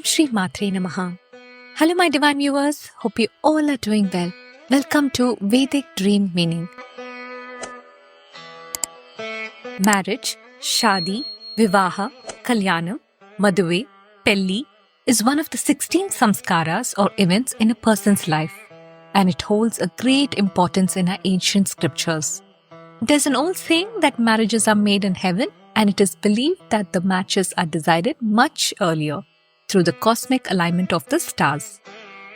Shri Matre Namaha. Hello, my divine viewers. Hope you all are doing well. Welcome to Vedic Dream Meaning. Marriage, Shadi, Vivaha, Kalyanam, Maduve, Pelli is one of the 16 samskaras or events in a person's life, and it holds a great importance in our ancient scriptures. There's an old saying that marriages are made in heaven, and it is believed that the matches are decided much earlier through the cosmic alignment of the stars.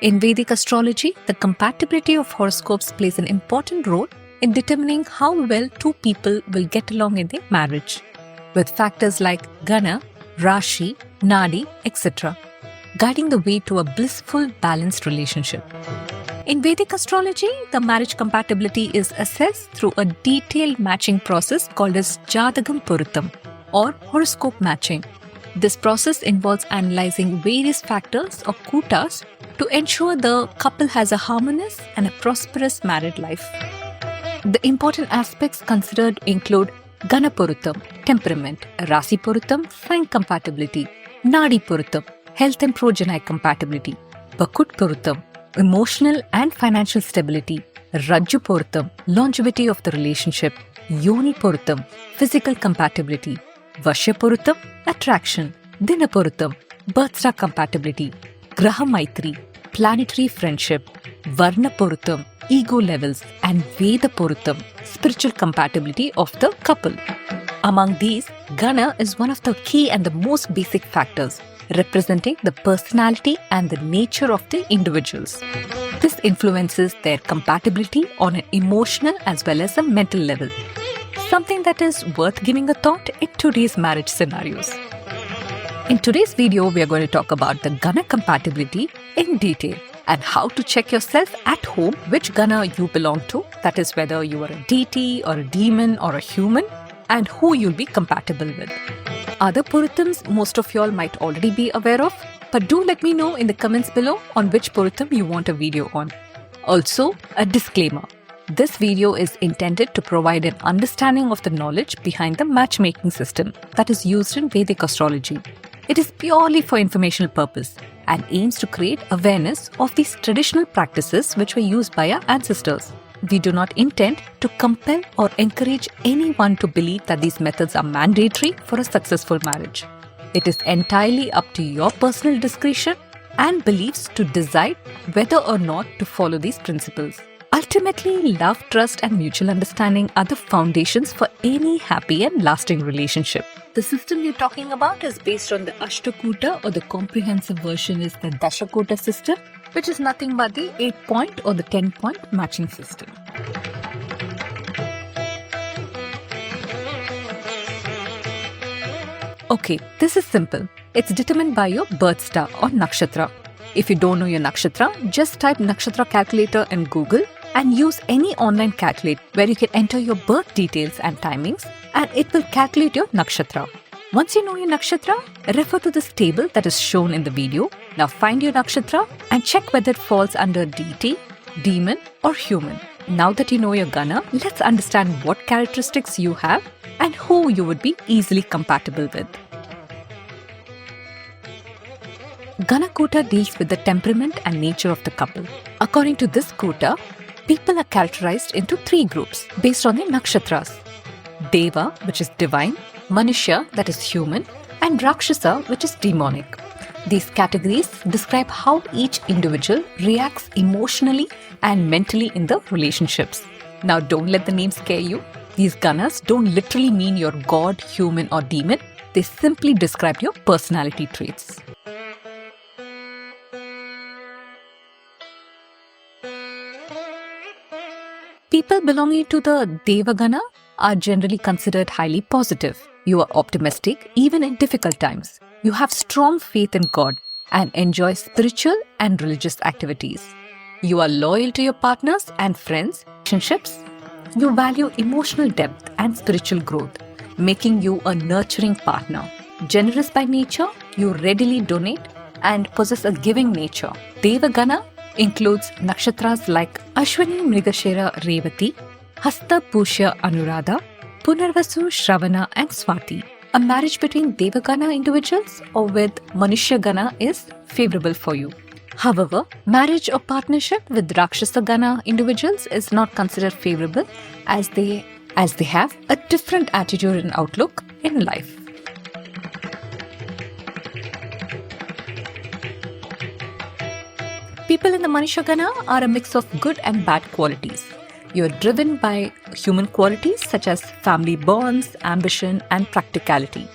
In Vedic astrology, the compatibility of horoscopes plays an important role in determining how well two people will get along in their marriage, with factors like Gana, Rashi, Nadi, etc., guiding the way to a blissful, balanced relationship. In Vedic astrology, the marriage compatibility is assessed through a detailed matching process called as Jadagam Puruttam or horoscope matching. This process involves analyzing various factors or kutas to ensure the couple has a harmonious and a prosperous married life. The important aspects considered include Gana Puruttam, temperament, Rasi Puruttam, sign compatibility, Nadi Puruttam, health and progeny compatibility, Bakut Puruttam, emotional and financial stability, Rajju Puruttam, longevity of the relationship, Yoni Puruttam, physical compatibility, Vashya Puruttam, attraction, Dina Puruttam, birth star compatibility, Graha Maitri, planetary friendship, Varna Puruttam, ego levels, and Veda Puruttam, spiritual compatibility of the couple. Among these, Gana is one of the key and the most basic factors, representing the personality and the nature of the individuals. This influences their compatibility on an emotional as well as a mental level, something that is worth giving a thought in today's marriage scenarios. In today's video, we are going to talk about the Gana compatibility in detail and how to check yourself at home which Gana you belong to, that is whether you are a deity or a demon or a human, and who you'll be compatible with. Other Puruttams most of y'all might already be aware of, but do let me know in the comments below on which Puruttam you want a video on. Also, a disclaimer. This video is intended to provide an understanding of the knowledge behind the matchmaking system that is used in Vedic astrology. It is purely for informational purpose and aims to create awareness of these traditional practices which were used by our ancestors. We do not intend to compel or encourage anyone to believe that these methods are mandatory for a successful marriage. It is entirely up to your personal discretion and beliefs to decide whether or not to follow these principles. Ultimately, love, trust, and mutual understanding are the foundations for any happy and lasting relationship. The system we're talking about is based on the Ashtakuta, or the comprehensive version is the Dashakuta system, which is nothing but the 8-point or the 10-point matching system. Okay, this is simple. It's determined by your birth star or nakshatra. If you don't know your nakshatra, just type nakshatra calculator in Google and use any online calculator where you can enter your birth details and timings, and it will calculate your nakshatra. Once you know your nakshatra, refer to this table that is shown in the video. Now find your nakshatra and check whether it falls under deity, demon or human. Now that you know your Gana, let's understand what characteristics you have and who you would be easily compatible with. Gana Kuta deals with the temperament and nature of the couple. According to this Kuta, people are characterized into 3 groups based on their nakshatras. Deva, which is divine, Manushya, that is human, and Rakshasa, which is demonic. These categories describe how each individual reacts emotionally and mentally in the relationships. Now don't let the name scare you. These Ganas don't literally mean you're god, human or demon. They simply describe your personality traits. People belonging to the Devagana are generally considered highly positive. You are optimistic even in difficult times. You have strong faith in God and enjoy spiritual and religious activities. You are loyal to your partners and friends, relationships. You value emotional depth and spiritual growth, making you a nurturing partner. Generous by nature, you readily donate and possess a giving nature. Devagana includes nakshatras like Ashwini Mrigashira Revati, Hasta Pushya Anuradha, Punarvasu Shravana and Swati. A marriage between Devagana individuals or with Manushya-gana is favorable for you. However, marriage or partnership with Rakshasa-gana individuals is not considered favorable as they have a different attitude and outlook in life. People in the Manushya-gana are a mix of good and bad qualities. You are driven by human qualities such as family bonds, ambition, and practicality.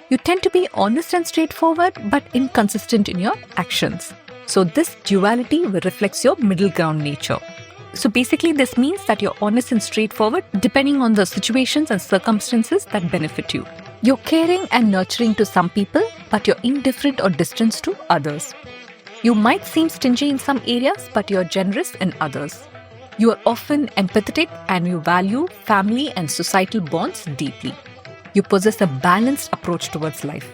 You tend to be honest and straightforward but inconsistent in your actions. So this duality reflects your middle ground nature. So basically this means that you're honest and straightforward depending on the situations and circumstances that benefit you. You're caring and nurturing to some people, but you're indifferent or distant to others. You might seem stingy in some areas, but you're generous in others. You are often empathetic and you value family and societal bonds deeply. You possess a balanced approach towards life.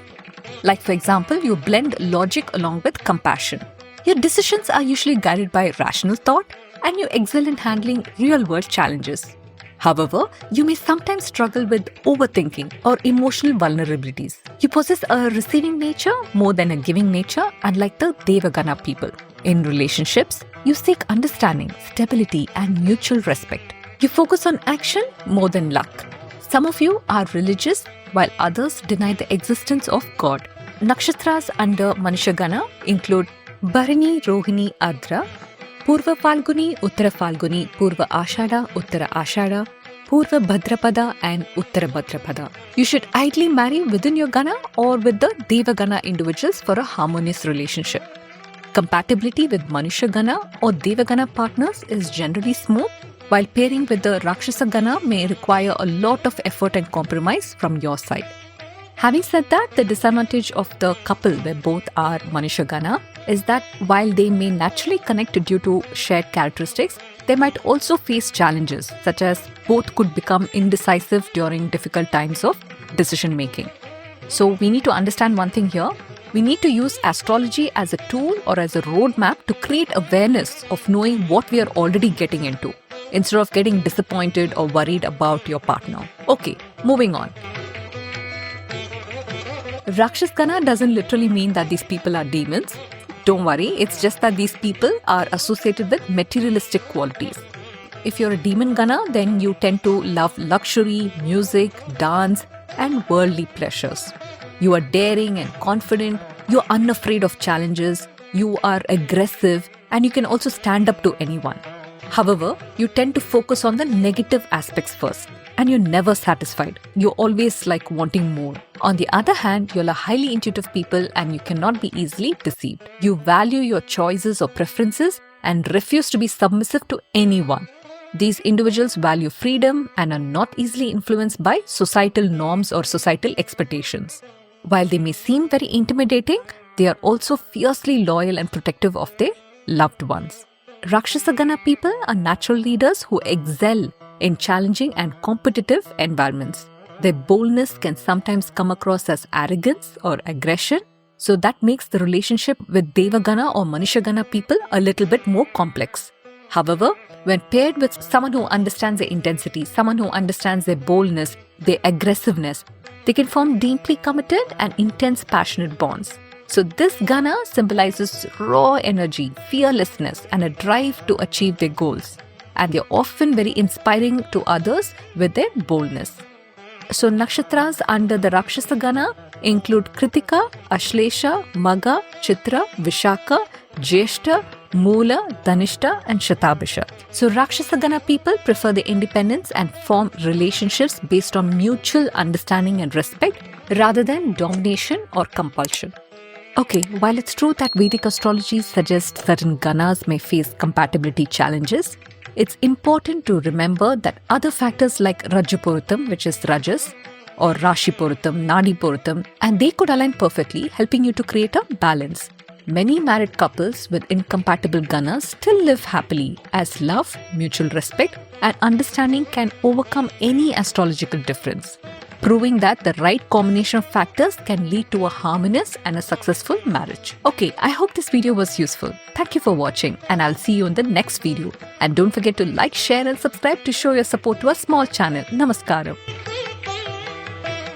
Like for example, you blend logic along with compassion. Your decisions are usually guided by rational thought and you excel in handling real-world challenges. However, you may sometimes struggle with overthinking or emotional vulnerabilities. You possess a receiving nature more than a giving nature, unlike the Devagana people. In relationships, you seek understanding, stability, and mutual respect. You focus on action more than luck. Some of you are religious, while others deny the existence of God. Nakshatras under Manushya-gana include Bharani, Rohini, Ardra, Purva Falguni, Uttara Falguni, Purva Ashada, Uttara Ashada, Purva Bhadrapada and Uttara Bhadrapada. You should ideally marry within your Gana or with the Devagana individuals for a harmonious relationship. Compatibility with Manushya-gana or Devagana partners is generally smooth, while pairing with the Rakshasa-gana may require a lot of effort and compromise from your side. Having said that, the disadvantage of the couple where both are Manushya-gana is that while they may naturally connect due to shared characteristics, they might also face challenges such as both could become indecisive during difficult times of decision making. So we need to understand one thing here. We need to use astrology as a tool or as a roadmap to create awareness of knowing what we are already getting into, instead of getting disappointed or worried about your partner. Okay, moving on. Rakshas-gana doesn't literally mean that these people are demons. Don't worry, it's just that these people are associated with materialistic qualities. If you're a demon-gana, then you tend to love luxury, music, dance, and worldly pleasures. You are daring and confident, you're unafraid of challenges, you are aggressive, and you can also stand up to anyone. However, you tend to focus on the negative aspects first, and you're never satisfied. You're always like wanting more. On the other hand, you're a highly intuitive people and you cannot be easily deceived. You value your choices or preferences and refuse to be submissive to anyone. These individuals value freedom and are not easily influenced by societal norms or societal expectations. While they may seem very intimidating, they are also fiercely loyal and protective of their loved ones. Rakshasa-gana people are natural leaders who excel in challenging and competitive environments. Their boldness can sometimes come across as arrogance or aggression, so that makes the relationship with Devagana or Manushya-gana people a little bit more complex. However, when paired with someone who understands their intensity, someone who understands their boldness, their aggressiveness, they can form deeply committed and intense passionate bonds. So this Gana symbolizes raw energy, fearlessness, and a drive to achieve their goals. And they're often very inspiring to others with their boldness. So nakshatras under the Rakshasa Gana include Kritika, Ashlesha, Magha, Chitra, Vishaka, Jyeshta, Moola, Dhanishta and Shatabhisha. So Rakshasa Gana people prefer the independence and form relationships based on mutual understanding and respect rather than domination or compulsion. Okay, while it's true that Vedic astrology suggests certain Ganas may face compatibility challenges, it's important to remember that other factors like Rajapurutam, which is Rajas, or Rashipurutam, Nadipurutam, and they could align perfectly, helping you to create a balance. Many married couples with incompatible Ganas still live happily, as love, mutual respect, and understanding can overcome any astrological difference, proving that the right combination of factors can lead to a harmonious and a successful marriage. Okay, I hope this video was useful. Thank you for watching and I'll see you in the next video. And don't forget to like, share and subscribe to show your support to our small channel. Namaskaram.